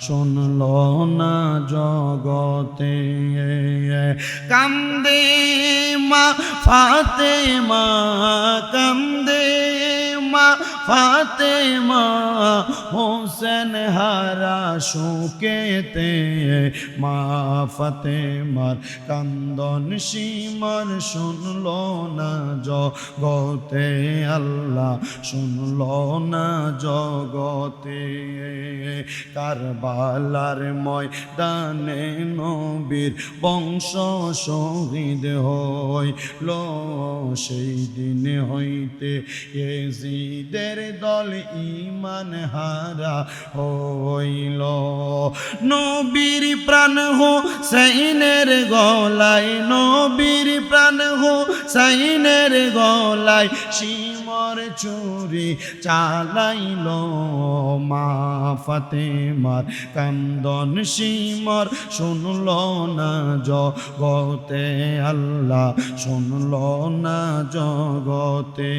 শুনলো না জগতে। কান্দে মা ফাতেমা, কান্দে মা ফাতেমা, হোসেন হারা শোকেতে। মা ফাতেমার কান্দন সীমার শুনলো না জগতে, আল্লাহ শুনলো না জগতে। কারবালার ময়দানে নবীর বংশ শহীদ হইল, সেই দিন হইতে ইয়েজিদের দল ঈমান হারা হইল। নবীর প্রাণ হুসাইনের গলায়, নবীর প্রাণ হুসাইনের গলায় শিমর ছুরি চালাইল। মা ফাতেমার কান্দন শিমর শুনলো না জগতে, আল্লাহ শুনলো না জগতে।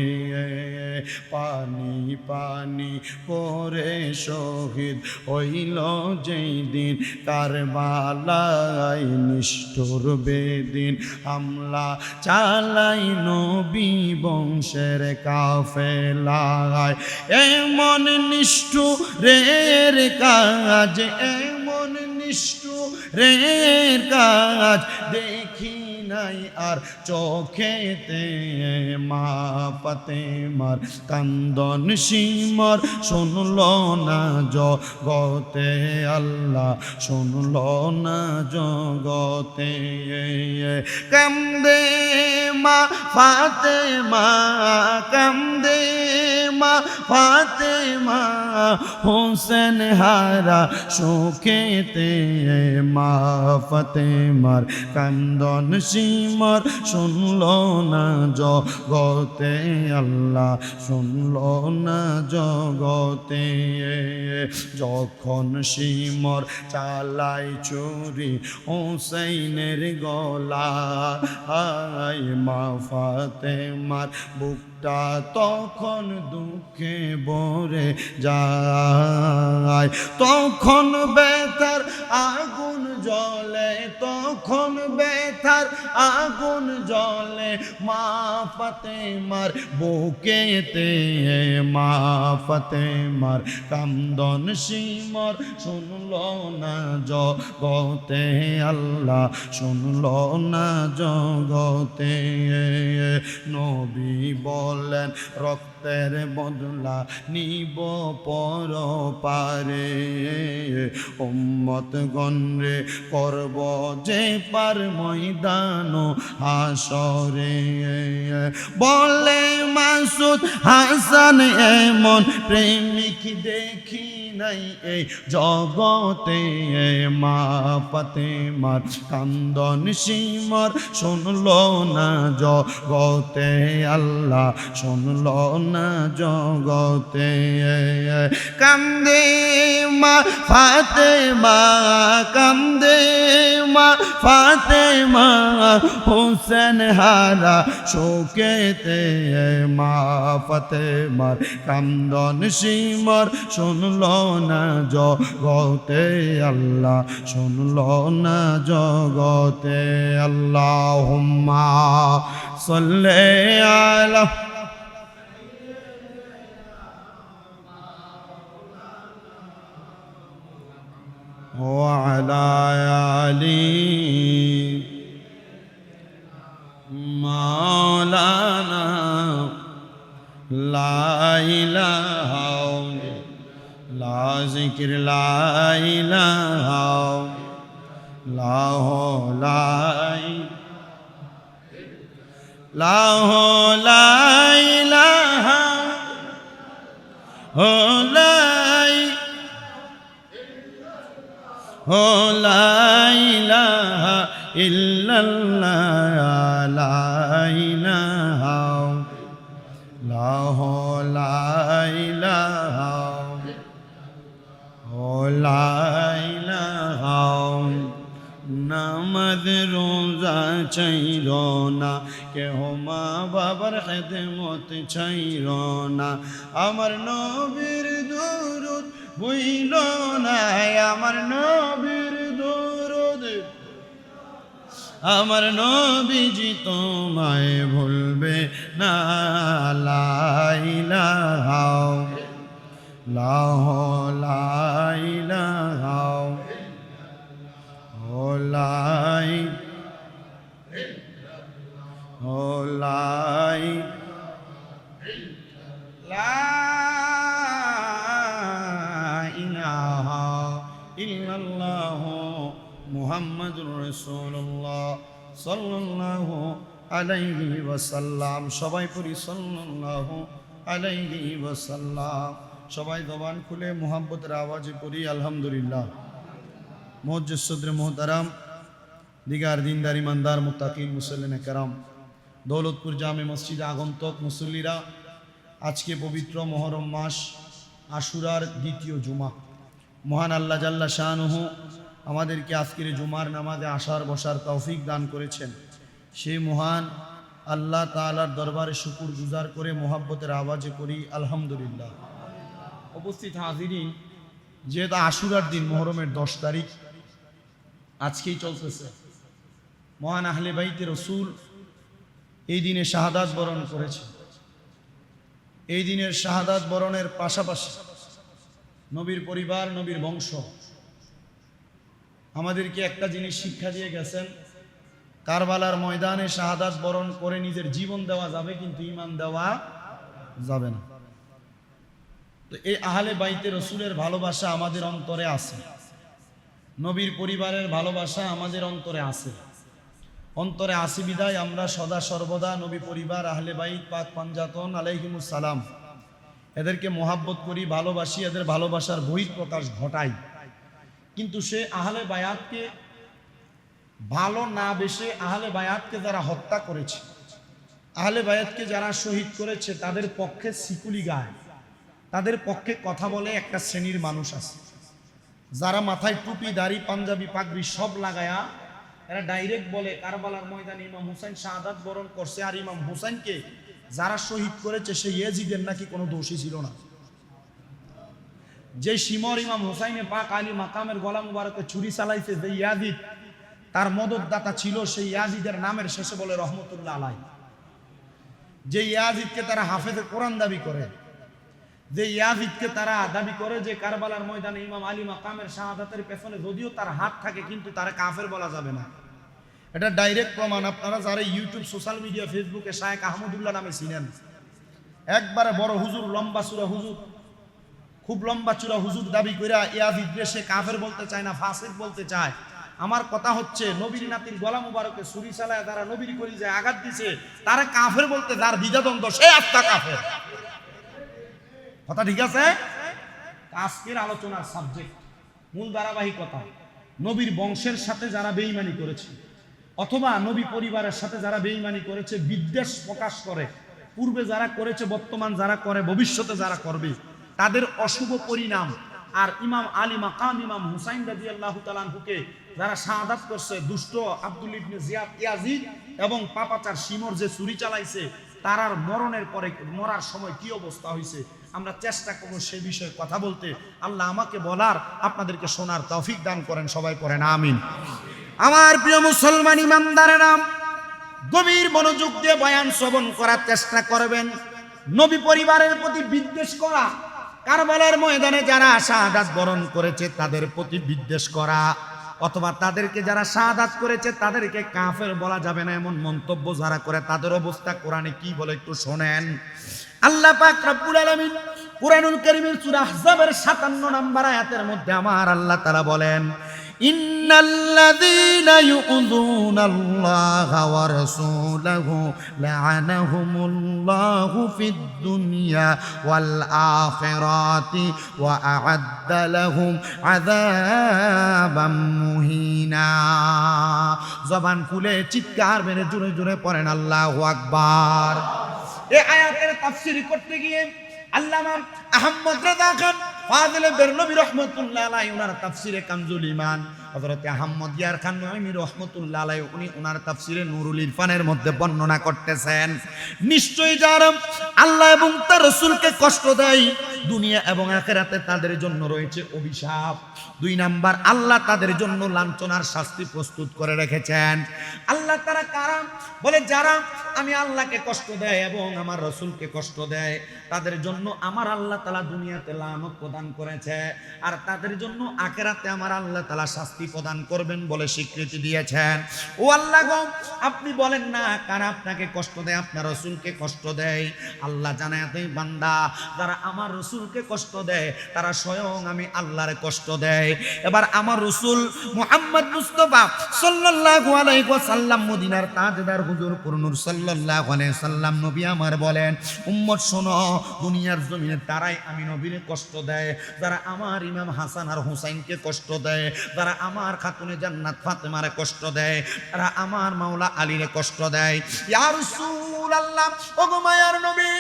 পানি পানি করে শহীদ হইল যেই দিন কারবালায়, নিষ্ঠুর বেদিন হামলা চালাই নবী বংশের কাফেলায়। এমন নিষ্ঠুরের কাজ, এমন নিষ্ঠুরের কাজ দেখি নাই আর চোখেতে। মা ফাতেমার কান্দন শিমর শুনলো না জগতে, আল্লাহ শুনলো না জগতে। কান্দে মা ফাতেমা, কান্দে মা ফাতেমা, হোসেন হারা শোকেতে। মা ফাতেমার কান্দন শিমর শুনলো না জগতে, আল্লাহ শুনলো না জগতে। যখন শিমর চালাই চুরি হোসেনের গলায়, মা ফাতেমার বুকটা তখন দুঃখে ভরে যায়। তখন ব্যথার আগুন জ্বলে, তখন ব্যথার আগুন জ্বলে মা ফাতেমার বুকেতে। মা ফাতেমার কান্দন শিমর শুনলো না জগতে, আল্লাহ শুনলো না জগতে। নবী বলেন রক্তের বদলা নিব পরপারে, উম্মত গণরে করব যে পার ময়দান হাসরে। বলে মাসুদ হাসান এমন প্রেমিক দেখি নাই এই জগতে। মা ফাতেমার কান্দন শিমর শুনলো না জগতে, আল্লাহ শুনলো না জগতে। কান্দে মা ফাতেমা, কান্দে মা ফাতেমা, হোসেন হারা শোকেতে। মা ফাতেমার কান্দন শিমর শুনলো না জগতে, আল্লাহ শুনলো না জগতে। আল্লাহুম্মা সাল্লি আলা وعلى آل مولانا لا إله لا ذكر لا إله لا لا لا إله لا لا إله إلا الله لا إله لا إله لا إله নামাজ রোজা চাইর না, কেহ মা বাবার খেদমত চাইর না। আমার নবীর দুরূদ ভুইল না আমার নবীর দরুদ আমার নবীজি তোমায় ভুলবে না লা ইলাহা লা ইলাহা ও লাই ও লাই লা ইলাহা ইল্লাল্লাহ মুহাম্মাদুর রাসূলুল্লাহ সাল্লাল্লাহু আলাইহি ওয়াসাল্লাম। সবাই পড়ি সাল্লাল্লাহু আলাইহি ওয়াসাল্লাম। সবাই জবান খুলে মুহাব্বতের আওয়াজে পড়ি আলহামদুলিল্লাহ। মুআজ্জিজ সদরে মুহতারাম, দিগার দিনদার ইমানদার মুত্তাকিন মুসল্লিনে কেরাম, দৌলতপুর জামে মসজিদে আগন্তক মুসল্লিরা, আজকে পবিত্র মুহররম মাস আশুরার দ্বিতীয় জুমা। মহান আল্লাহ জাল্লা শানুহু আমাদেরকে আজকের জুমার নামাজে আসার বসার তৌফিক দান করেছেন। সেই মহান আল্লাহ তাআলার দরবারে শুকর গুজার করে মুহাব্বতের আওয়াজে করি আলহামদুলিল্লাহ। উপস্থিত হাজিরিন, যেহেতু আশুরার দিন, মুহররমের 10 তারিখ আজকেই চলতেছে, মহান আহলে বাইতে রসুল এই দিনে শাহাদাত বরণ করেছে। এই দিনের শাহাদাত বরণের পাশাপাশি নবীর পরিবার, নবীর বংশ আমাদেরকে একটা জিনিস শিক্ষা দিয়ে গেছেন, কারবালার ময়দানে শাহাদাত বরণ করে নিজের জীবন দেওয়া যাবে, কিন্তু ঈমান দেওয়া যাবে না। তো এই আহলে বাইতে রসুলের ভালোবাসা আমাদের অন্তরে আছে, নবীর পরিবারের ভালোবাসা আমাদের অন্তরে আছে। অন্তরে আছে বিদায় আমরা সদা সর্বদা নবী পরিবার, আহলে বাইত, পাক পাঞ্জাতন আলাইহিমুস সালাম, এদেরকে মোহাব্বত করি, ভালোবাসি, এদের ভালোবাসার বহিঃপ্রকাশ ঘটাই। কিন্তু সে আহলে বায়াতকে ভালো না বেশে আহলে বায়াতকে যারা হত্যা করেছে, আহলে বায়াতকে যারা শহীদ করেছে, তাদের পক্ষে সিকুলি গায়, তাদের পক্ষে কথা বলে একটা শ্রেণীর মানুষ আছে, যারা মাথায় টুপি, দাড়ি, পাঞ্জাবি, পাগড়ি সব লাগায়া এরা ডাইরেক্ট বলে কারবালার ময়দানে ইমাম হুসাইন শাহাদাত বরণ করছে, আর ইমাম হুসাইনকে যারা শহীদ করেছে সেই ইয়াজিদের নাকি কোনো দোষী ছিল না। যে শিমর ইমাম হুসাইনে পাক আলী মাকামের গলা মুবারকে ছুরি চালাইছে, যে ইয়াজিদ তার মদতদাতা ছিল, সেই ইয়াজিদের নামের শেষে বলে রহমতুল্লাহ আলাই। যে ইয়াজিদকে তারা হাফেজে কোরআন দাবি করে, যে ইয়াজিদকে তারা দাবি করে যে কারবালার ময়দানে ইমাম আলী মাকামের শাহাদাতের পেছনে যদিও তার হাত থাকে, কিন্তু তারা কাফের বলা যাবে না। এটা ডাইরেক্ট প্রমাণ। আপনারা যারা ইউটিউব, সোশ্যাল মিডিয়া, ফেসবুকে শায়েখ আহমদুল্লাহ নামে চিনেন, একবারে বড় হুজুর, লম্বা চূড়া হুজুর, খুব লম্বা চূড়া হুজুর দাবি করে ইয়াজিদকে সে কাফের বলতে চায় না, ফাসিক বলতে চায়। আমার কথা হচ্ছে, নবীর নাতির গলা মুবারকে ছুরি চালায় যারা নবীর করি যায় আঘাত দিছে, তারা কাফের বলতে যার দ্বিধাদ্বন্দ্ব, সে আত্মা কাফের। কথা ঠিক আছে? আজকের আলোচনার সাবজেক্ট, মূল ধারাবাহিকতা, নবীর বংশের সাথে যারা বেঈমানি করেছে, অথবা নবী পরিবারের সাথে যারা বেঈমানি করেছে, বিদ্বেষ প্রকাশ করে, পূর্বে যারা করেছে, বর্তমান যারা করে, ভবিষ্যতে যারা করবে, তাদের অশুভ পরিণাম। আর ইমাম আলী মাকাম ইমাম হুসাইন রাদিয়াল্লাহু তাআলা আনহুকে যারা শাহাদাত করছে, দুষ্ট আব্দুল ইবনে জিয়াদ ইয়াজিদ এবং পাপাচার শিমর যে ছুরি চালাইছে, তারার মরণের পরে, মরার সময় কি অবস্থা হয়েছে, আমরা চেষ্টা করব সে বিষয়ে কথা বলতে। আল্লাহ আমাকে বলার, আপনাদেরকে শোনার তৌফিক দান করেন। সবাই পড়েন আমিন। আমার প্রিয় মুসলমান ইমানদারেরা, গভীর মনোযোগ দিয়ে বয়ান শ্রবণ করার চেষ্টা করবেন। নবী পরিবারের প্রতি বিদ্বেষ করা, কারবালার ময়দানে যারা শাহাদাত বরণ করেছে তাদের প্রতি বিদ্বেষ করা, অথবা তাদেরকে যারা শাহাদাত করেছে তাদেরকে কাফের বলা যাবে না, এমন মন্তব্য যারা করে, তাদের অবস্থা কোরআনে কি বলে একটু শোনেন। আল্লাহ পাক রব্বুল আলামিন কুরআনুল কারীমের সূরা আহজাবের 57 নম্বর আয়াতের মধ্যে আমার আল্লাহ তাআলা বলেন, ইন্নাল্লাযীনা ইউযুনাল্লাহা ওয়া রাসূলাহু লা'আনাহুমুল্লাহু ফিদ দুনিয়া ওয়াল আখিরাতি ওয়া আ'আদ্দা লাহুম আযাবাম মুহিনা। জবান খুলে চিৎকার মেরে জোরে জোরে পড়েন আল্লাহু আকবার। এই আয়াতের তাফসীর করতে গিয়ে আল্লামা আহমদ রেজা খান ফাজিলে বেরলভী রহমাতুল্লাহ আলাইহি ওনার তাফসীরে কানজুল ঈমান, হযরত আহমদ ইয়ার খান নঈমী রহমাতুল্লাহ আলাইহি উনি ওনার তাফসীরে নূরুল ইরফানের মধ্যে বর্ণনা করতেছেন, নিশ্চয়ই যারা আল্লাহ এবং তার রাসূলকে কষ্ট দেয়, দুনিয়া এবং আখিরাতে তাদের জন্য রয়েছে অভিশাপ। 2 নাম্বার, আল্লাহ তাদের জন্য লাঞ্ছনার শাস্তি প্রস্তুত করে রেখেছেন। আল্লাহ তারা কারা? বলে যারা আমি আল্লাহকে কষ্ট দেয় এবং আমার রাসূলকে কষ্ট দেয় তাদের জন্য আমার আল্লাহ তাআলা দুনিয়াতে লানত প্রদান করেছে, আর তাদের জন্য আখিরাতে আমার আল্লাহ তাআলা শাস্তি প্রদান করবেন বলে স্বীকৃতি দিয়েছেন। ও আল্লাহ গো, আপনি বলেন না কারা আপনাকে কষ্ট দেয়, আপনার রাসূলকে কষ্ট দেয়? আল্লাহ জানায় দেয় বান্দা, যারা আমার রাসূলকে কষ্ট দেয় তারা স্বয়ং আমি আল্লাহরে কষ্ট দেয়। এবার আমার রাসূল মুহাম্মদ মুস্তাফা সাল্লাল্লাহু আলাইহি ওয়াসাল্লাম মদিনার তাজদার হুজুর নূর সাল্লাল্লাহু আলাইহি সাল্লাম নবী আমার বলেন, উম্মত শোনো, দুনিয়ার জমিনে তারাই আমি নবীরে কষ্ট দেয় যারা আমার ইমাম হাসান আর হুসাইনকে কষ্ট দেয়, যারা আমার খাতুনে জান্নাত ফাতেমারে কষ্ট দেয়, তারা আমার মাওলা আলীরে কষ্ট দেয়। ইয়া রাসূলুল্লাহ, ওগো মায়ার নবী,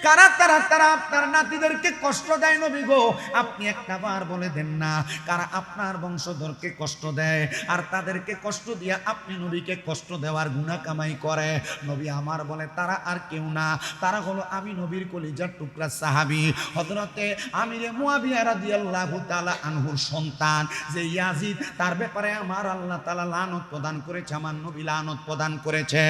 কারা তারা তারা আপনার নাতিদেরকে কষ্ট দেয় নবী গো? আপনি একটাবার বলে দেন না কারা আপনার বংশধরকে কষ্ট দেয় আর তাদেরকে কষ্ট দিয়া আপনি নবীকে কষ্ট দেওয়ার গুনাহ কামাই করে? নবী আমার বলে তারা আর কেউ না, তারা হলো আমি নবীর কলিজার টুকরা সাহাবী হযরতে আমিরে মুয়াবিয়া রাদিয়াল্লাহু তাআলা আনহুর সন্তান যে ইয়াজিদ, তার ব্যাপারে আমার আল্লাহ তাআলা লানত প্রদান করেছে, আমার নবী লানত প্রদান করেছে।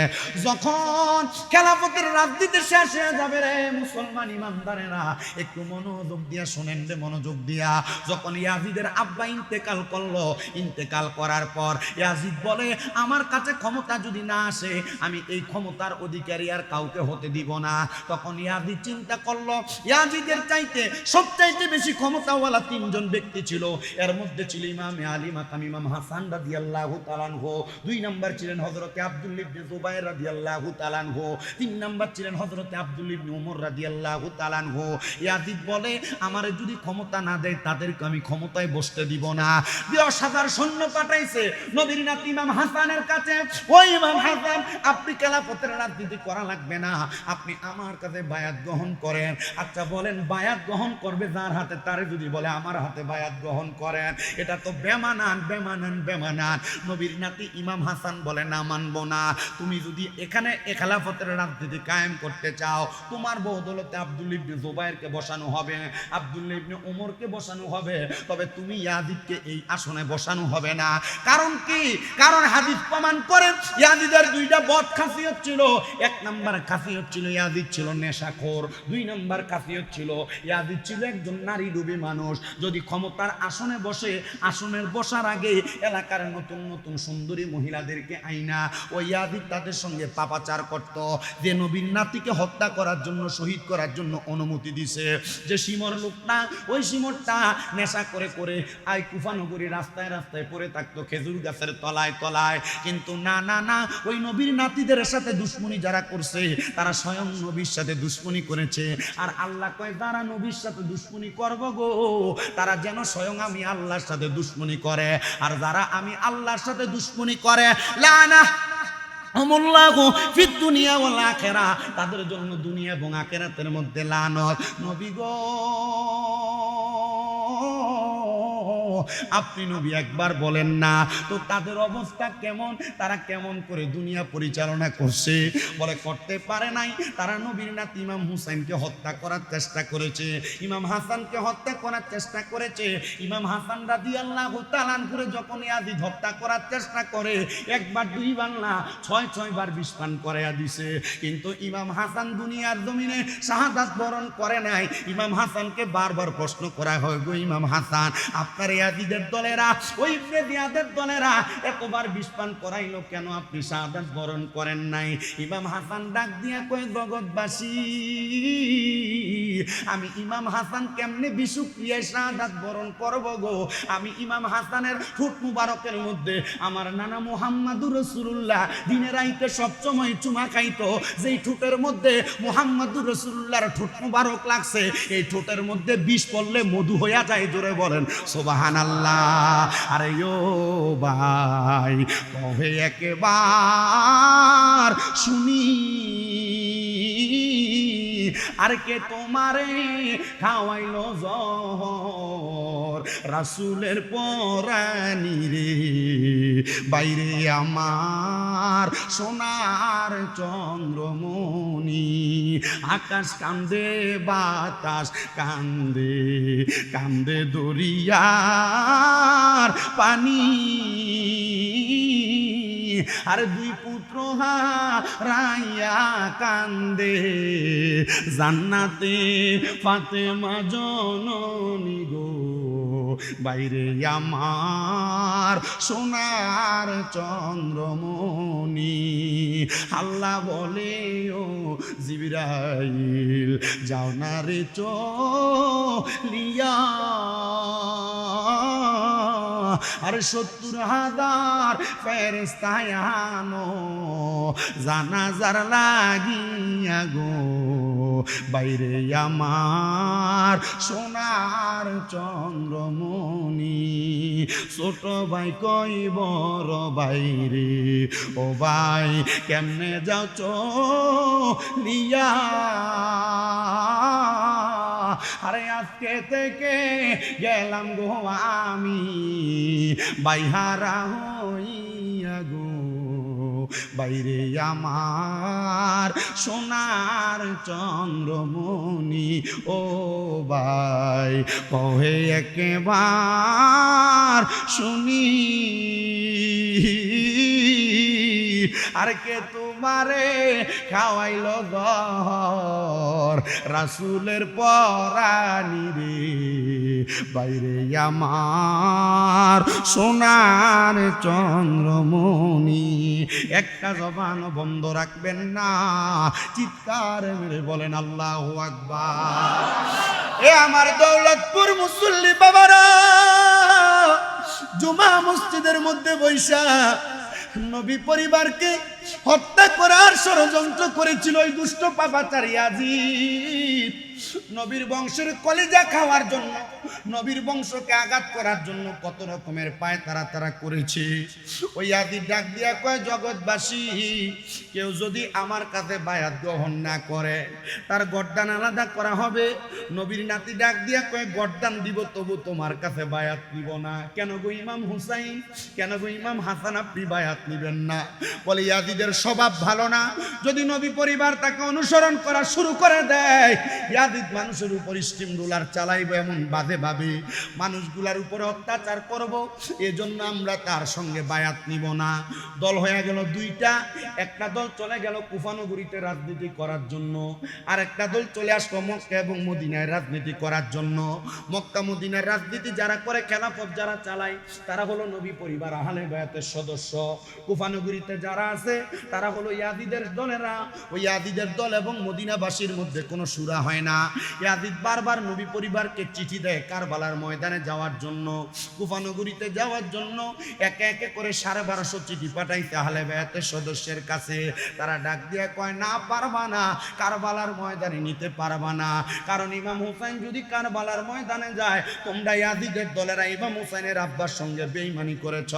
যখন খেলাফতের রাজনীতি শেষ হয়ে যাবে রে মুসলমান ইমানদারেরা, একটু মনোযোগ দিয়া শোনেন রে, মনোযোগ দিয়া। যখন ইয়াজিদের আব্বা ইন্তেকাল করলো, ইন্তেকাল করার পর ইয়াজিদ বলে আমার কাছে ক্ষমতা যদি না আসে আমি এই ক্ষমতার অধিকারী আর কাউকে হতে দিব না। তখন ইয়াজিদ চিন্তা করলো, ইয়াজিদের চাইতে সবচাইতে বেশি ক্ষমতাওয়ালা 3 জন ব্যক্তি ছিল। এর মধ্যে ছিল ইমামে আলী মাকাম ইমাম হাসান রাদিয়াল্লাহু তাআলা আনহু, 2 নাম্বার ছিলেন হযরতে আব্দুল্লাহ ইবনে জুবাইর রাদিয়াল্লাহু তাআলা আনহু, 3 নাম্বার ছিলেন হযরতে আব্দুল্লাহ ইবনে ওমর রাদিয়াল্লাহু তাআলা আনহু। ইয়াজিদ বলে আমারে যদি ক্ষমতা না দেয় তাদেরকে আমি ক্ষমতায় বসতে দিব না। 10,000 সৈন্য পাঠাইছে নবীর নাতি ইমাম হাসানের কাছে, ওই ইমাম হাসান আপনি খেলাফতের রাজনীতি করা লাগবে না, আপনি আমার কাছে বায়াত গ্রহণ করেন। আচ্ছা বলেন বায়াত গ্রহণ করবে যার হাতে, তারে যদি বলে আমার হাতে বায়াত গ্রহণ করেন, এটা তো বেমানান বেমানান বেমানান। নবীর নাতি ইমাম হাসান বলে না, মানবো না। তুমি যদি এখানে খেলাফতের রাজনীতি কায়েম করতে চাও, তোমার বদৌলতে আব্দুল্লাহ ইবনে জুবাইরকে বসানো হবে, আব্দুল্লাহ ইবনে ওমরকে বসানো হবে, তবে তুমি ইয়াজিদকে এই আসনে বসানো হবে না। কারণ কি? কারণ হাদিস প্রমাণ করে ইয়াজিদের 2টা বদ খাসিয়ত ছিল। 1 নাম্বার খাসিয়ত ছিল ইয়াজিদ ছিল নেশাখোর, 2 নাম্বার খাসিয়ত ছিল ইয়াজিদ ছিল একজন নারী ডুবি মানুষ। যদি ক্ষমতার আসনে বসে, আসনের বসার আগে এলাকার নতুন নতুন সুন্দরী মহিলাদেরকে আইনা ওই ইয়াজিদ তাদের সঙ্গে পাপাচার করত। যে নবীর নাতিকে হত্যা করার জন্য, শহীদ করার জন্য অনুমতি দিছে, যে সিমর লোকটা, ওই সিমরটা নেশা করে করে আই কুফানগরী রাস্তায় রাস্তায় পড়ে থাকতো, খেজুর গাছের তলায় তলায়। কিন্তু না না না, ওই নবীর নাতিদের সাথে দুশ্মনী যারা করছে তারা স্বয়ং নবীর সাথে দুশ্মনী করেছে। আর আল্লাহ কয় যারা নবীর সাথে দুশ্মনী করব গো, তারা যেন স্বয়ং আমি আল্লাহর সাথে দুশ্মনী করে। আর যারা আমি আল্লাহর সাথে দুশ্মনী করে, লানা আমুল্লাহু ফিদ দুনিয়া ওয়াল আখিরা, তাদের জন্য দুনিয়া এবং আখিরাতের মধ্যে লানত। নবী গো, আপনি নবী একবার বলেন না তো তাদের অবস্থা কেমন, তারা কেমন করে দুনিয়া পরিচালনা করছে? বলে করতে পারে নাই। তারা নবীর নাতি ইমাম হুসাইনকে হত্যা করার চেষ্টা করেছে, ইমাম হাসানকে হত্যা করার চেষ্টা করেছে। ইমাম হাসান রাদিয়াল্লাহু তাআলা আনহু যখন ইয়াজিদ হত্যা করার চেষ্টা করে, 1 বার 2 বার না 6 বার বিষ পান করাইয়া দিছে। কিন্তু ইমাম হাসান দুনিয়ার জমিনে শাহাদাত বরণ করে নাই। ইমাম হাসানকে বারবার প্রশ্ন করা হয়, গো ইমাম হাসান, আপনার ইয়াজিদের দলেরা, ওই বেদিয়াদের দলেরা এতবার বিষ পান করাইলো কেন, আপনি শাহাদাত বরণ করেন নাই? ইমাম হাসান ডাক দিয়া কয়, জগৎবাসী, আমি ইমাম হাসান কেমনে বিশুক্রিয়ায় শাহাদাত বরণ করব গো? আমি ইমাম হাসানের ঠোঁট মুবারকের মধ্যে আমার নানা মুহাম্মাদুর রাসূলুল্লাহ দিনের আইতে সবসময় চুমা খাইতো, যেই ঠোঁটের মধ্যে মুহাম্মাদুর রাসূলুল্লাহর ঠোঁট মুবারক লাগছে, এই ঠোঁটের মধ্যে বিষ পড়লে মধু হইয়া যায়। জোরে বলেন সুবহানাল্লাহ। আরে ও ভাই, কহে একবার শুনি, আর কে তোমারে খাওয়াইলো জহর রাসূলের পরানি রে, বাইরে আমার সোনার চন্দ্রমণি। আকাশ কান্দে বাতাস কান্দে, কান্দে দরিয়ার পানি। আর দুই পুত্র হারাইয়া কান্দে জান্নাতে ফাতেমা জননী গো। বাইরে আমার সোনার চন্দ্রমণি। আল্লাহ বলে ও জিবরাইল যাও না রে চলিয়া। আর ৭০,০০০ ফেরেশতা আনো জানাজার লাগিয়া গো। বাইরে আমার সোনার চন্দ্রমণি। ছোট ভাই কই বড় বাইরে, ও ভাই কেমনে যাও চলিয়া। আরে আজকে থেকে গেলাম গো আমি বাইহারা হইয়া গো। বাইরে আমার সোনার চন্দ্রমণি। ও ভাই কহে একেবার শুনি, আর কে তোমারে খাওয়াইল ঘর রাসূলের পরানি রে। বাইরে আমার সোনার চন্দ্রমণি। একটা জবান বন্ধ রাখবেন না, চিৎকার মেরে বলেন আল্লাহু আকবার। এ আমার দৌলতপুর মুসল্লি বাবারা, জুমা মসজিদের মধ্যে বৈশা নবী পরিবারকে হত্যা করার ষড়যন্ত্র করেছিল ওই দুষ্ট পাপাচারী ইয়াজিদ। নবীর বংশের কলিজা খাওয়ার জন্য, নবীর বংশকে আঘাত করার জন্য কত রকমের পায় তারা করেছে। ওই ইয়াজিদ ডাক দিয়া কয়, জগৎবাসী কেউ যদি আমার কাছে বায়াত গ্রহণ না করে তার গর্দান আলাদা করা হবে। নবীর নাতি ডাক দিয়া কয়, গর্দান দিব তবু তোমার কাছে বায়াত নিব না। কেন গো ইমাম হুসাইন, কেন গো ইমাম হাসান আপনি বায়াত নিবেন না? বলে ইয়াজিদের স্বভাব ভালো না। যদি নবী পরিবার তাকে অনুসরণ করা শুরু করে দেয়, ইয়াজিদ মানুষের উপর স্টিম রোলার চালাইবে, এমন বাজে ভাবে মানুষগুলার উপরে অত্যাচার করব। এজন্য আমরা তার সঙ্গে বায়াত নিব না। দল হয়ে গেল দুইটা। একটা দল চলে গেল কুফানগরীতে রাজনীতি করার জন্য, আর একটা দল চলে আসলো মক্কা এবং মদিনায় রাজনীতি করার জন্য। মক্কা মদিনার রাজনীতি যারা করে, খেলাফত যারা চালায়, তারা হলো নবী পরিবার আহলে বায়াতের সদস্য। কুফানগরীতে যারা আছে তারা হলো ইয়াজিদের দলেরা। ওই ইয়াজিদের দল এবং মদিনাবাসীর মধ্যে কোনো সুরা হয় না। ইয়াজিদ বারবার নবী পরিবারকে চিঠি দেয় কারবালার ময়দানে যাওয়ার জন্য, কুফানগরীতে যাওয়ার জন্য। একে একে করে 1250 চিঠি পাঠাইতে আহলে বায়াতের সদস্যের কাছে। তারা ডাক দিয়ে কয়, না পারবা না, কারবালার ময়দানে নিতে পারবা না। কারণ ইমাম হুসাইন যদি কারবালার ময়দানে যায়, তোমরা ইয়াজিদের দলেরা ইমাম হুসাইনের আব্বার সঙ্গে বেঈমানি করেছ,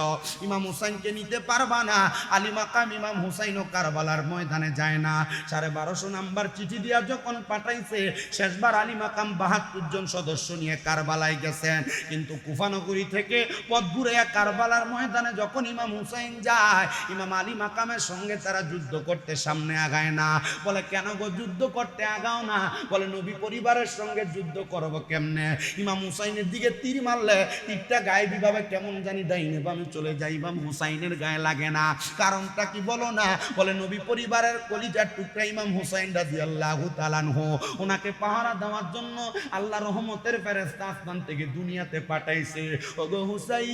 ইমাম হুসাইনকে নিতে পারবা না। আলী মাকাম ইমাম হুসাইনও কারবালার ময়দানে যায় না। 1250 নাম্বার চিঠি দিয়া যখন পাঠাইছে, শেষবার আলী মাকাম 72 জন সদস্য নিয়ে কারবালায় গেছেন। কিন্তু কুফানগরী থেকে পথ ঘুরে কারবালার ময়দানে যখন ইমাম হুসাইন যায়, ইমাম আলী মাকামের সঙ্গে তারা যুদ্ধ করতে সামনে আগায় না। বলে, কেন গো যুদ্ধ করতে আগাও না? বলে, নবী পরিবারের সঙ্গে যুদ্ধ করবো কেমনে? ইমাম হুসাইনের দিকে তীর মারলে তীরটা গায়ে বিভাবে কেমন জানি ডাইনে বামে চলে যায়, ইমাম হুসাইনের গায়ে লাগে না। কারণটা কি বলো না? বলে, নবী পরিবারের কলিজার টুকরা ইমাম হুসাইন রাদিয়াল্লাহু তাআলা আনহু, ওনাকে পাহারা দেওয়ার জন্য আল্লাহ রহমতের ফেরেশতা আসমান থেকে দুনিয়াতে পাঠাইছে। ওগো হুসাইন,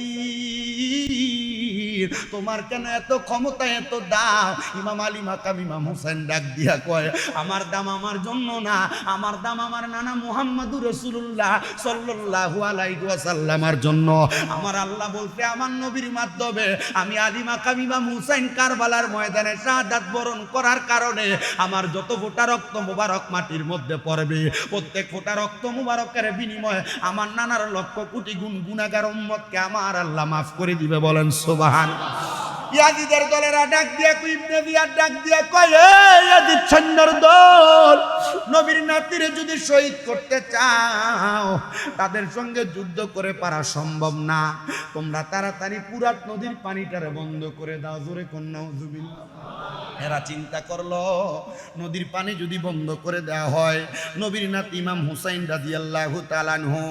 তোমার কেন এত ক্ষমতা, এত দাম? ইমাম আলী মাকাম ইমাম হুসাইন ডাক দিয়া কয়, আমার দাম আমার জন্য না, আমার দাম আমার নানা মুহাম্মদুর রাসূলুল্লাহ সাল্লাল্লাহু আলাইহি ওয়াসাল্লামের জন্য। আমার আল্লাহ বলতে, আমার নবীর মাধ্যমে আমি আলী মাকাম ইমাম হুসাইন কারবালার ময়দানে শাহাদাত বরণ করার কারণে আমার যত ফোঁটা রক্ত মুবারক মাটির মধ্যে পড়বে, প্রত্যেক ফোঁটা রক্ত মুবারকের বিনিময়ে আমার নানার লক্ষ কোটি গুনাহগার উম্মতকে আমার আল্লাহ মাফ করে দিবে। বলেন সুবহানাল্লাহ। ইয়াজিদের দলেরা ডাক দিয়া কই, ইবনে জিয়াদ ডাক দিয়া কয়, এই ইয়াজিদ সৈন্যর দল, নবীর নাতিরে যদি শহীদ করতে চাও তাদের সঙ্গে যুদ্ধ করে পারা সম্ভব না, তোমরা তাড়াতাড়ি ফুরাত নদীর পানিটারে বন্ধ করে দাও। জোরে কোন নাউজুবিল্লাহ। এরা চিন্তা করলো নদীর পানি যদি বন্ধ করে দেওয়া হয়, নবীর নাতি ইমাম হুসাইন রাদিয়াল্লাহু তাআলা আনহু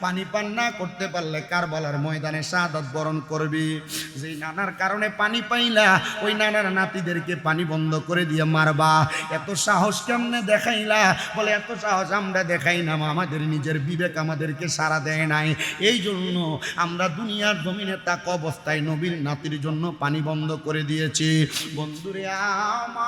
পানি পান না করতে পারলে কারবালার ময়দানে শাহাদাত বরণ করবে। যেই নানার কারণে পানি পাইলা, ওই নানার নাতিদেরকে পানি বন্ধ করে দিয়ে মারবা, এত সাহস কেমনে দেখাইলা? বলে এত সাহস আমরা দেখাই না, আমাদের নিজের বিবেক আমাদেরকে সাড়া দেয় নাই, এই জন্য আমরা দুনিয়ার জমিনে তাক অবস্থায় নবীর নাতির জন্য পানি বন্ধ করে দিয়েছি। বন্ধুরে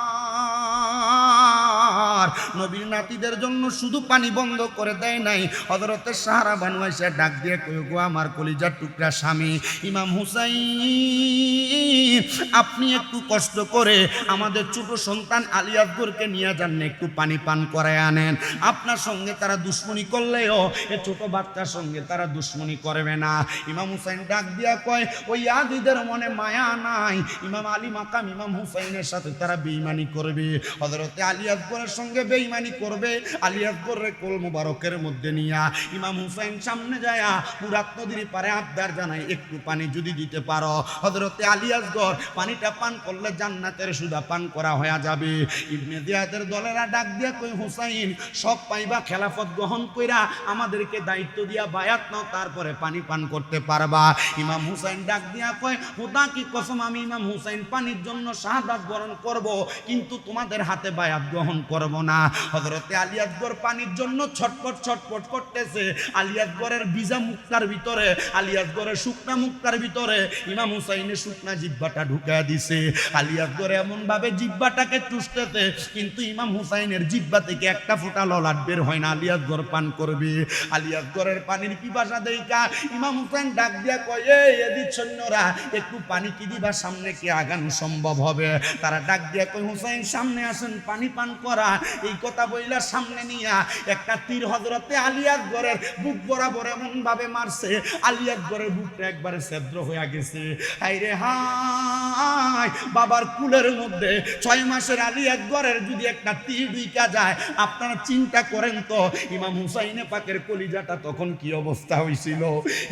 আমার, নবীর নাতিদের জন্য শুধু পানি বন্ধ করে দেয় নাই, হযরতে সাহারা বানু আয়েশা ডাক দিয়ে কয়, গো আমার কলিজার টুকরা স্বামী ইমাম হুসাইন, আপনি একটু কষ্ট করে আমাদের ছোট সন্তান আলী আকবরকে নিয়ে যান, একটু পানি পান করায় আনেন। আপনার সঙ্গে তারা দুশ্মনী করলেও এ ছোট বাচ্চার সঙ্গে তারা দুশ্মনী করবে না। ইমাম হুসাইন ডাক দিয়া কয়, ওই ইয়াজিদের মনে মায়া নাই, ইমাম আলী মাকাম ইমাম হুসাইনের সাথে তারা বেঈমানি করবে, হযরতে আলী আকবরের সঙ্গে বেঈমানি করবে। আলী আকবরের কোল মুবারকের মধ্যে নিয়া ইমাম হুসাইন সামনে যায় ফুরাত নদীর পারে আবদার জানায়, একটু পানি যদি দিতে পারো। হযরতে আলী আকবর পানিটা পান করলে জান্নাতের সুধা পান করা হয়ে যাবে। ইবনে জিয়াদের দলেরা ডাক দিয়া কই, হুসাইন সব পাইবা, খেলাফত গ্রহণ কইরা আমাদেরকে দায়িত্ব দিয়া বায়াত নাও, তারপরে পানি পান করতে পারবা। ইমাম হুসাইন ডাক দিয়া কয়, খোদা কি কসম, আমি ইমাম হুসাইন পানির জন্য শাহাদাত বরণ করব, কিন্তু তোমাদের হাতে বায়াত গ্রহণ করব না। হযরতে আলী আকবর পানির জন্য ছটপট ছটপট করতেছে। আলী আকবরের ভিজা মুক্তার ভিতরে, আলী আকবরের শুকনা মুক্তার ভিতরে ইমাম হুসাইনের শুকনা জিহ্বাটা ঢুকায়া দিছে। আলী আকবর এমন ভাবে জিহ্বাটাকে চুষতেছে, কিন্তু ইমাম হুসাইনের জিহ্বা থেকে একটা ফোঁটা ললাট বের হয় না। আলী আকবর পান করবে। আলী আকবরের পানির পিপাসা দেইকা ইমাম হুসাইন ডাক দিয়া কয়, এই এদিক সৈন্যরা একটু পানি কি দিবা, সামনে কি আগানো সম্ভব হবে? তারা ডাক দিয়া কয়, হুসাইন সামনে আসেন, পানি পান করা। এই কথা বইলা সামনে নিয়া একটা তীর হযরতে আলী আকবরের বুক বরাবর এমন ভাবে মারছে, আলী আকবরের বুকটা একবারে ছিদ্র হয়ে গেছে। হায়রে হায়, বাবার কুলের মধ্যে 6 মাসের আলী আকবরের যদি একটা তীর ঢুইকা যায়, আপনারা চিন্তা করেন তো ইমাম হুসাইনে পাকের কলিজাটা তখন কি অবস্থা হয়েছিল।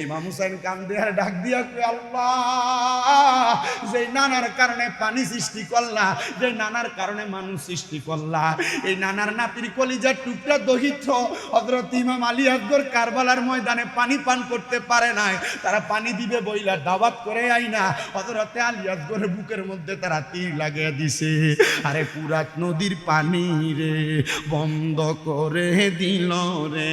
ইমাম হুসাইন কান্দে আর ডাক দিয়া কয়, আল্লাহ, যে নানার কারণে পানি সৃষ্টি করলা, যে নানার কারণে মানুষ সৃষ্টি করলা, এই নানার নাতির কলিজার টুকরা দহিত হযরত ইমাম আলী আকবর কারবালার ময়দানে পানি পান করতে পারে নাই, তারা পানি দিবে বইলা দাওয়াত করে আইনা হযরতে আলী আকবরের বুকের মধ্যে তারা তীর লাগিয়ে দিছে। আরে ফুরাত নদীর পানি রে বন্ধ করে দিল রে,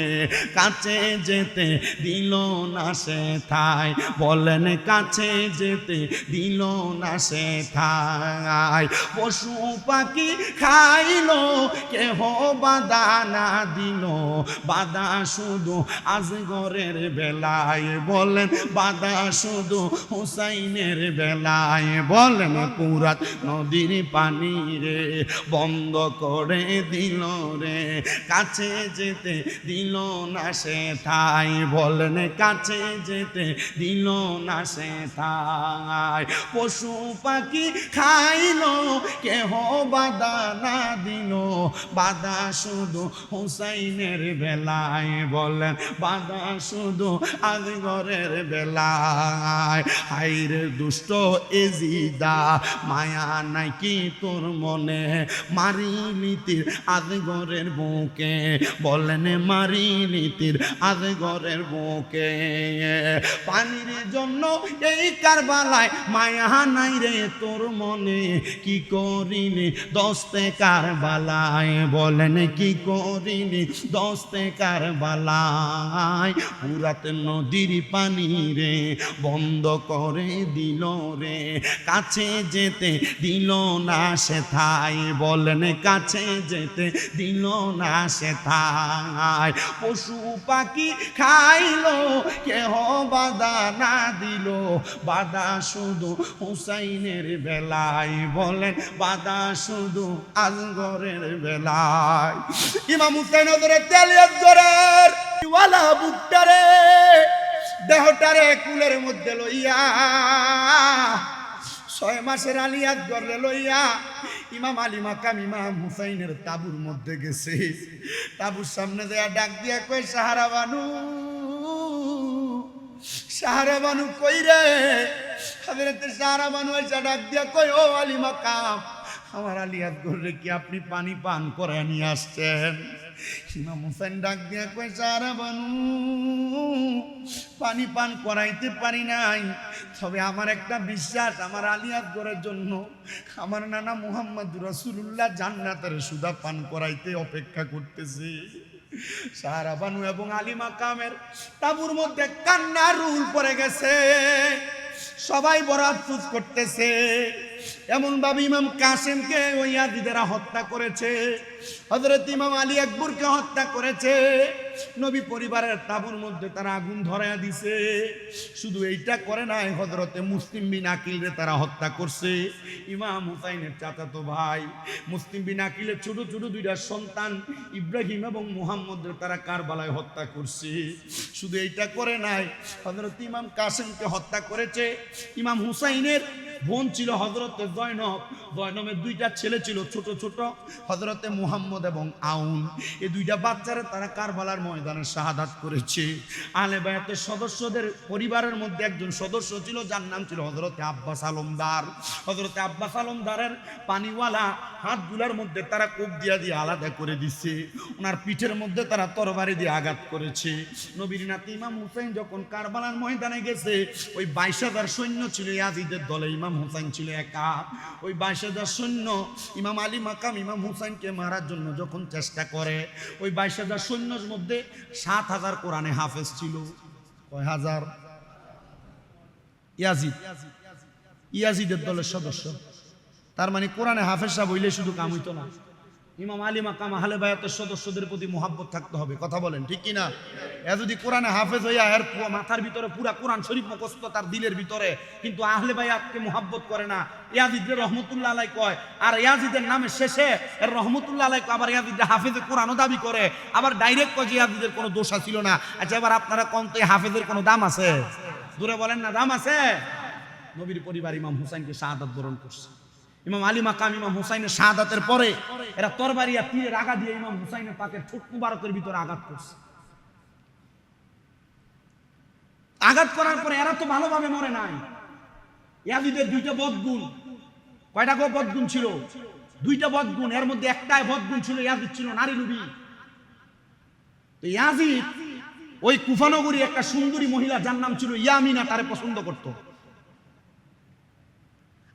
কাছে যেতে দিল না সে ঠাই, বলেন কাছে যেতে দিল না সে ঠাই। পশু পাখি খাইলো, কেহ বাধা না দিল, বাধা শুধু আজগরের বেলায়, বলেন বাধা শুধু হুসাইনের বেলায়, বলেন ফুরাত নদীর পানি রে বন্ধ করে দিল রে, কাছে যেতে দিল না সে ঠাই, বলেন কাছে যেতে দিল না সে ঠাই। পশু পাখি খাইলো, কেহ বাধা না দিল, বাধা শুধু হুসাইনের বেলায়, বলেন বাধা শুধু আজগরের বেলায়। হাইরে দুষ্ট এজিদা, মায়া নাকি তোর মনে, মারিলি তীর আজগরের বুকে, বলেন মারিলি তীর আজগরের বুকে। পানির জন্য এই কারবালায় মায়া নাই রে তোর মনে, কি করিনি দস্তে কারবালায়, বলেন কি করিনি দস্তে কারবালায়। ফুরাত নদীর পানি রে বন্ধ করে দিল রে, কাছে যেতে দিল না সে ঠাই, বলেন কাছে যেতে দিল না সে ঠাই। পশু পাখি খাইলো, কেহ বাধা না দিল, বাধা শুধু হুসাইনের বেলায়, বলেন বাধা শুধু আজগরের বেলায়। ইমাম হুসাইন হযরত আলী আকবরের ওয়ালা বুকটারে দেহটারে কুলের মধ্যে লইয়া 6 মাসের আলিয়াত গড়ে লইয়া ইমাম আলী মাকাম ইমাম হুসাইনের তাবুর মধ্যে গেছে। তাবুর সামনে দেয়া ডাক দিয়া কই সাহারা বানু, সাহারা বানু কই রে? হযরতে সাহারা বানু এসে ডাক দিয়া কই ও আলী মাকাম, আমার আলিয়াত গড়ে কি আপনি পানি পান করে নিয়ে আসছেন? ইমাম হুসাইন ডাক দিয়া কই সাহারা বানু, পানি পান করাইতে পারি নাই, তবে আমার একটা বিশ্বাস, আমার আলিয়াত গড়ের জন্য আমার নানা মুহাম্মদ রাসূলুল্লাহ জান্নাতের সুধা পান করাইতে অপেক্ষা করতেছে। সাহারা বানু এবং আলী মাকামের তাবুর মধ্যে কান্নার রুল পড়ে গেছে, সবাই বড় আফসোস করতেছে। এমন ভাবে ইমাম কাসেমকে ওই ইয়াজিদেরা হত্যা করেছে, হযরত ইমাম আলী আকবরকে হত্যা করেছে, নবী পরিবারের তাবুর মধ্যে তারা আগুন ধরায়া দিছে। শুধু এইটা করে নাই, হযরতে মুসলিম বিন আকিলরে তারা হত্যা করছে। ইমাম হুসাইনের চাচাতো ভাই মুসলিম বিন আকিলের ছোট ছোট 2টা সন্তান ইব্রাহিম এবং মুহাম্মদরে তারা কারবালায় হত্যা করছে। শুধু এইটা করে নাই, হযরত ইমাম কাসেমকে হত্যা করেছে। ইমাম হুসাইনের বোন ছিল হযরতে জয়নব, জয়নবের 2টা ছেলে ছিল ছোট ছোট, হযরতে মুহাম্মদ এবং আউন। এই 2টা বাচ্চারা তারা কারবালার ময়দানে শাহাদাত করেছে। আহলে বায়াতের সদস্যদের পরিবারের মধ্যে একজন সদস্য ছিল যার নাম ছিল হযরতে আব্বাস আলমদার। হযরতে আব্বাস আলমদারের পানিওয়ালা হাতগুলোর মধ্যে তারা কোপ দিয়া দিয়ে আলাদা করে দিচ্ছে, ওনার পিঠের মধ্যে তারা তরবারি দিয়ে আঘাত করেছে। নবীর নাতি ইমাম হুসাইন যখন কারবালার ময়দানে গেছে, ওই 22,000 সৈন্য ছিল ইয়াজিদের দলে, ইমাম হুসাইন ছিল একা। ওই 22,000 সৈন্য ইমাম আলী মাকাম ইমাম হুসাইনকে মারার জন্য যখন চেষ্টা করে, ওই 22,000 সৈন্যর মধ্যে 7,000 কোরআনে হাফেজ ছিল। কয় হাজার? ইয়াজিদের দলের সদস্য। তার মানে কোরআনে হাফেজ সাহেব হইলে শুধু কাম হইতো না, ইমাম আলী মাকাম আহলে বায়াতের সদস্যদের প্রতি মুহাব্বত থাকতে হবে। কথা বলেন ঠিক কিনা? এ যদি কোরআনে হাফেজ হইয়া এর মাথার ভিতরে পুরা কোরআন শরীফ মুখস্থ তার দিলের ভিতরে, কিন্তু আহলে বায়াতকে মুহাব্বত করে না, ইয়াজিদের রহমতুল্লাহ আলাইহি কয়, আর ইয়াজিদের নামে শেষে এর রহমতুল্লাহ আলাইহি আবার ইয়াজিদের হাফেজে কোরআনও দাবি করে, আবার ডাইরেক্ট কয় যে ইয়াজিদের কোনো দোষ ছিল না। আচ্ছা এবার আপনারা কোন তো হাফেজের কোনো দাম আছে? দূরে বলেন না, দাম আছে? নবীর পরিবার ইমাম হুসাইনকে শাহাদাত বরণ করছে। ইমাম আলী মাকাম ইমাম হুসাইনের শাহাদাতের পরে এরা তরবারিয়া তীরের আগা দিয়ে ইমাম হুসাইনের পাকের ঠোঁট মুবারকের ভিতরে আঘাত করছে। আঘাত করার পরে এরা তো ভালোভাবে মরে নাই। ইয়াজিদের 2টা বদগুণ। কয়টা বদগুণ ছিল? 2টা বদগুণ। এর মধ্যে একটাই বদগুণ ছিল, ইয়াজিদ ছিল নারী লোভী। তো ইয়াজিদ ওই কুফানগরী একটা সুন্দরী মহিলা যার নাম ছিল ইয়ামিনা, তারে পছন্দ করত।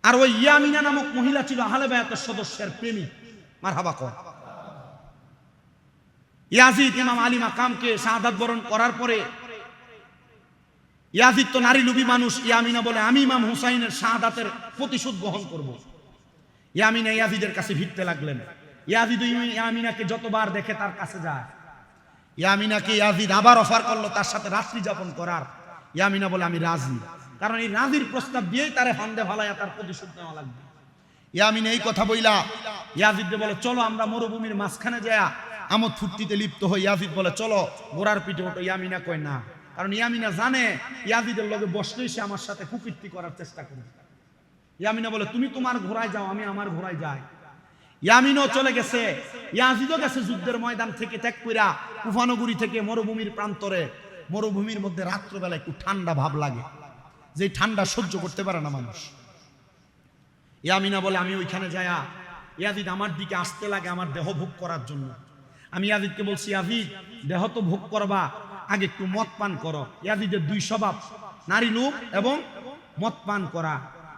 আর ওই ইয়ামিনা নামক মহিলা ছিল আহলে বায়াতের সদস্যের প্রেমিক। মারহাবা কর। ইয়াজিদ ইমাম আলী মাকামকে শাহাদাত বরণ করার পরে, ইয়াজিদ তো নারী লোভী মানুষ, ইয়ামিনা বলে আমি ইমাম হুসাইনের শাহাদাতের প্রতিশোধ গ্রহণ করব। ইয়ামিনা ইয়াজিদের কাছে ভিড়তে লাগলেন। ইয়াজিদ ইয়ামিনাকে যতবার দেখে তার কাছে যায়। ইয়ামিনাকে ইয়াজিদ আবার অফার করলো তার সাথে রাত্রি যাপন করার। ইয়ামিনা বলে আমি রাজি, কারণ এই রাজির প্রস্তাব দিয়েই তারে ফান্দে ফালাইয়া তার প্রতিশোধ নেওয়া লাগবে। ইয়ামিনা এই কথা বইলা ইয়াজিদকে বলে চলো আমরা মরুভূমির মাঝখানে যায়া আমোদ ফুর্তিতে লিপ্ত হই। ইয়াজিদ বলে চলো ঘোড়ার পিঠে ওঠো। ইয়ামিনা কয় না, কারণ ইয়ামিনা জানে ইয়াজিদের লগে বসলেই সে আমার সাথে কুকীর্তি করার চেষ্টা করবে। ইয়ামিনা বলে তুমি তোমার ঘোড়ায় যাও, আমি আমার ঘোড়ায় যাই। ইয়ামিনও চলে গেছে, ইয়াজিদও গেছে যুদ্ধের ময়দান থেকে ত্যাগ কইরা কুফানগরী থেকে মরুভূমির প্রান্তরে। মরুভূমির মধ্যে রাত্রবেলা একটু ঠান্ডা ভাব লাগে, যে ঠান্ডা সহ্য করতে পারে না মানুষ। ইয়ামিনা বলে আমি ওইখানে যায়া, ইয়াজিদ আমার দিকে আসতে লাগে আমার দেহ ভোগ করার জন্য। আমি ইয়াজিদকে বলছি ইয়াজিদ দেহ তো ভোগ করবা, আগে একটু মদ পান করো। ইয়াজিদের 2 স্বভাব, নারী লোভ এবং মদ পান করা।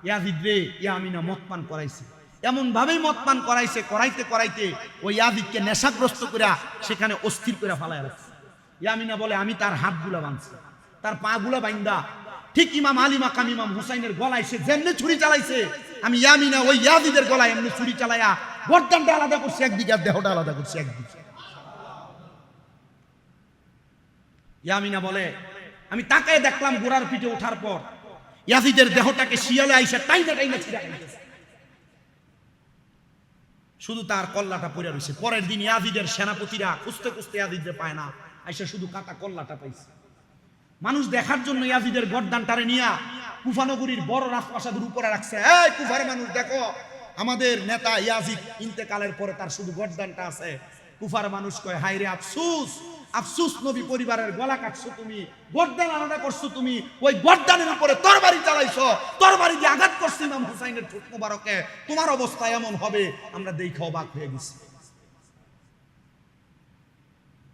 ইয়াজিদ রে ইয়ামিনা মদ পান করাইছে, এমন ভাবেই মদ পান করাইছে, করাইতে করাইতে ওই ইয়াজিদকে নেশাগ্রস্ত করে সেখানে অস্থির করে ফালায় রাখছে। ইয়ামিনা বলে আমি তার হাতগুলা বাঁধছি, তার পা গুলা বাইন্দা ঠিক ইমাম আলী মাকাম ইমাম হুসাইনের গলায় সে যেমনি ছুরি চালাইছে, আমি ইয়ামিনা ওই ইয়াজিদের গলায় এমনি ছুরি চালাইয়া গর্দানটা আলাদা করছি একদিকে আর দেহটা আলাদা করছি একদিকে। ইয়ামিনা বলে আমি তাকায় দেখলাম ঘোড়ার পিঠে ওঠার পর ইয়াজিদের দেহটাকে শিয়ালে আইসা টাইনা টাইনা ছিঁড়া খাইতেছে, শুধু তার কল্লাটা পড়ে রয়েছে। পরের দিন ইয়াজিদের সেনাপতিরা খুঁজতে খুঁজতে ইয়াজিদরে পায় না, আইসা শুধু কাটা কল্লাটা পাইছে। মানুষ দেখার জন্য ইয়াজিদের গর্দানটারে নিয়া কুফা নগরীর বড় রাজপ্রাসাদের উপরে রাখছে। এই কুফার মানুষ দেখো, আমাদের নেতা ইয়াজিদ ইন্তেকালের পরে তার শুধু গর্দানটা আছে। কুফার মানুষ কয়, হায় রে আফসোস, আফসোস নবী পরিবারের গলা কাটছো তুমি, গর্দান আলাদা করছো তুমি, ওই গর্দানের উপরে তরবারি চালাইছো, তরবারি দিয়ে আঘাত করছো ইমাম হুসাইনের ঠোঁট মোবারকে, তোমার অবস্থা এমন হবে আমরা দেখে অবাক হয়ে গেছি।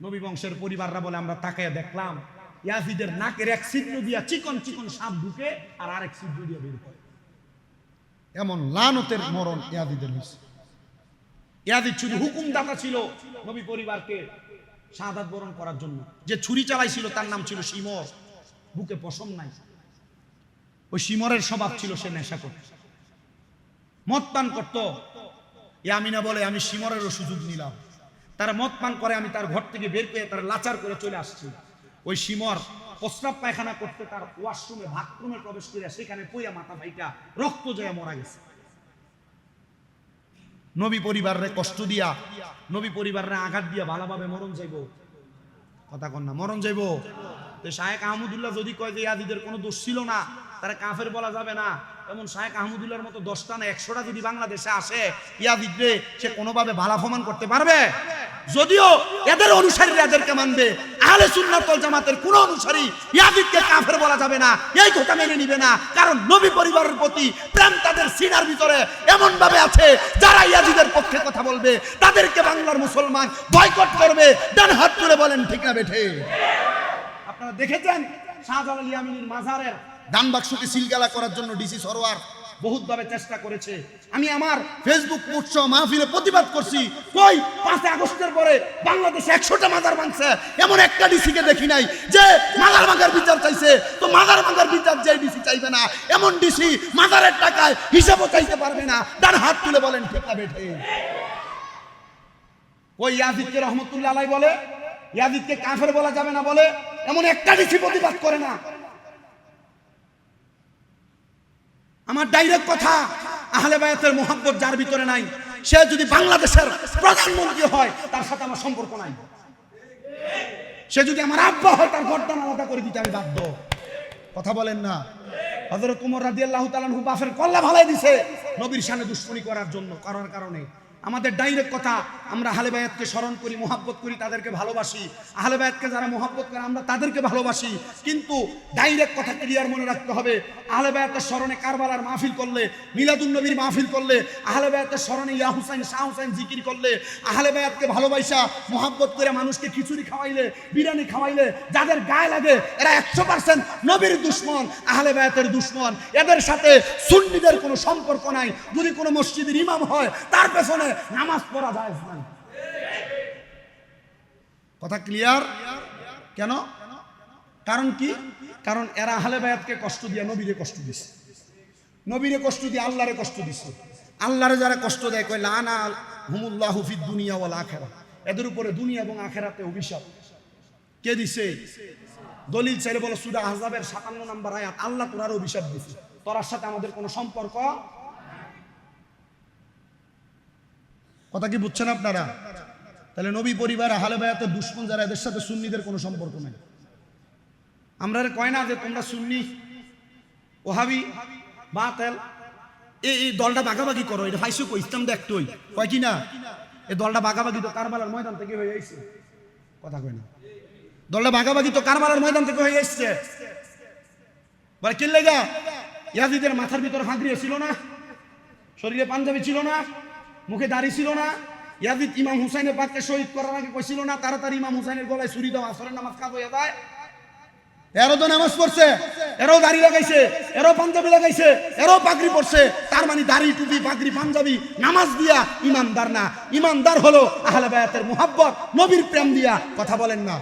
নবী বংশের পরিবাররা বলে, আমরা তাকায় দেখলাম ইয়াজিদের নাকের এক ছিদ্র দিয়া চিকন চিকন সাপ ঢুকে আর আরেক ছিদ্র দিয়ে বের হয়। এমন লানতের মরণ ইয়াজিদের হয়েছে। ইয়াজিদ শুধু হুকুমদাতা ছিল নবী পরিবারকে শাহাদাত বরণ করার জন্য। যে ছুরি চালাইছিল তার নাম ছিল শিমর, বুকে পশম নাই। ওই শিমরের স্বভাব ছিল সে নেশা করত, মদ পান করত। ইয়ামিনা বলে, আমি শিমরেরও সুযোগ নিলাম, তারা মদ পান করে, আমি তার ঘর থেকে বের করে তার লাচার করে চলে আসছি। ওই শিমর প্রস্রাব পায়খানা করতে তার ওয়াশরুমে বাথরুমে প্রবেশ করে সেখানে পইয়া মাথা ভাইটা রক্ত জয়া মারা গেছে। নবী পরিবারে কষ্ট দিয়া, নবী পরিবারে আঘাত দিয়া ভালোভাবে মরণ যাইব, কথা কন না, মরণ যাইব। তো শায়েখ আহমদুল্লাহ যদি কয় যে ইয়াজিদের কোনো দোষ ছিল না, তারা কাফের বলা যাবে না। এমন শায়েখ আহমদুল্লাহর মতো 10টা না 100টা যদি বাংলাদেশে আসে, ইয়াজিদরে সে কোনোভাবে ভালা প্রমাণ করতে পারবে? যদিও এদের অনুসারীরা এদেরকে মানবে, আহলে সুন্নাত ওয়াল জামাতের কোন অনুসারী ইয়াজিদকে কাফের বলা যাবে না, এই কথা মেনে নিবে না। কারণ নবী পরিবারের প্রতি প্রেম তাদের সিনার ভিতরে এমন ভাবে আছে, যারা ইয়াজিদের পক্ষে কথা বলবে তাদেরকে বাংলার মুসলমান বয়কট করবে। ডান হাত তুলে বলেন ঠিক না বেঠে? আপনারা দেখেছেন শাহজালাল ইয়ামিনীর মাজারের দান বাক্সকে সিলগালা করার জন্য ডিসি সরোয়ার বহুতভাবে চেষ্টা করেছে। আমি আমার ফেসবুক পোস্ট মাহফিলে প্রতিবাদ করছি, কই 5 আগস্টের পরে বাংলাদেশে 100টা মাজার ভাঙছে, এমন একটা ডিসিকে দেখি নাই যে মাজার ভাঙার বিচার চাইছে। তো মাজার ভাঙার বিচার যে ডিসি চাইবে না, এমন ডিসি মাজারের টাকায় হিসাবও চাইতে পারবে না। ডান হাত তুলে বলেন ঠিক না বেঠে? ওই ইয়াজিদকে রহমতুল্লাহ আলাইহি বলে, ইয়াজিদকে কাফের বলা যাবে না বলে, এমন একটা ডিসি প্রতিবাদ করে না। আমার ডাইরেক্ট কথা, আহলে বায়াতের মোহাব্বত যার ভিতরে নাই, সে যদি বাংলাদেশের প্রধানমন্ত্রী হয় তার সাথে আমার সম্পর্ক নাই। সে যদি আমার আব্বা হয় তার গর্দান আলাদা করে দিতে আমি বাধ্য। কথা বলেন না? হযরত ওমর রাদিয়াল্লাহু তাআলা আনহু বাফের কল্লা ভালাই দিছে নবীর শানে দুশমনি করার জন্য, করার কারণে। আমাদের ডাইরেক্ট কথা, আমরা আহলে বায়াতকে স্মরণ করি, মোহাব্বত করি, তাদেরকে ভালোবাসি। আহলে বায়াতকে যারা মোহাব্বত করে আমরা তাদেরকে ভালোবাসি। কিন্তু ডাইরেক্ট কথা ক্লিয়ার মনে রাখতে হবে, আহলে বায়াতের স্মরণে কারবালার মাহফিল করলে, মিলাদুন নবীর মাহফিল করলে, আহলে বায়াতের স্মরণে ইয়া হুসাইন শাহ হুসাইন জিকির করলে, আহলে বায়াতকে ভালোবাসা মোহাব্বত করে মানুষকে খিচুড়ি খাওয়াইলে, বিরিয়ানি খাওয়াইলে যাদের গায়ে লাগে এরা 100% নবীর দুশমন, আহলে বায়াতের দুশমন। এদের সাথে সুন্নিদের কোনো সম্পর্ক নাই। যদি কোনো মসজিদের ইমাম হয় তার পেছনে নামাজ পড়া যায় না। কথা ক্লিয়ার? কেন? কারণ কি? কারণ এরা আহলে বায়াতকে কষ্ট দিয়ে নবীরে কষ্ট দিছে, নবীরে কষ্ট দিয়ে আল্লাহরে কষ্ট দিছে। আল্লাহরে যারা কষ্ট দেয় কয় লানা হুমুল্লাহু ফিদ দুনিয়া ওয়াল আখিরাহ, এদের উপরে দুনিয়া এবং আখিরাতে অভিশাপ। কে দিছে? দলিল চাইলে বলে সূরা আহজাবের 57 নম্বর আয়াত, আল্লাহ তোরার অভিশাপ দিছে, তোরার সাথে আমাদের কোনো সম্পর্ক। কথা কি বুঝছেন আপনারা? তাহলে নবী পরিবার আহলে বায়াতের দুশমন যারা, এদের সাথে সুন্নিদের কোনো সম্পর্ক নাই। আমরা কয় না যে তোমরা সুন্নি, ওহাবি, বাতিল, এই দলটা ভাগাভাগি করো, এটা ফাইসু কই ইসলাম দে একটুই কয় কি না? এই দলটা ভাগাভাগি তো কারবালার ময়দান থেকে হয়ে যাইছে। কথা কয় না? দলটা ভাগাভাগি তো কারবালার ময়দান থেকে হয়ে যাচ্ছে। বলে কি লাগা? ইয়াজিদের মাথার ভিতরে ফাঁকড়িয়ে ছিল না, শরীরে পাঞ্জাবি ছিল না, মুখে দাড়ি ছিল না। ইয়াজিদ ইমাম হুসাইনের পাককে শহীদ করার আগে কইছিল না তাড়াতাড়ি ইমাম হুসাইনের গলায় ছুরি দাও, আসরের নামাজ কাজ হয়ে যায়। এরও তো নামাজ পড়ছে, এরও দাড়ি লাগাইছে, এরও পাঞ্জাবি লাগাইছে, এরও পাগড়ি পড়ছে। তার মানে দাড়ি, টুপি, পাগড়ি, পাঞ্জাবি, নামাজ দিয়া ইমানদার না। ইমানদার হলো আহলে বায়াতের মুহাব্বত, নবীর প্রেম দিয়া। কথা বলেন না?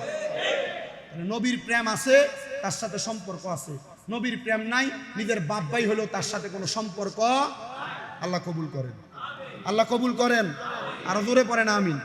নবীর প্রেম আছে, তার সাথে সম্পর্ক আছে। নবীর প্রেম নাই, নিজের বাপ ভাই হলো তার সাথে কোনো সম্পর্ক। আল্লাহ কবুল করেন, আল্লাহ কবুল করেন। আরো জোরে পড়েন আমিন।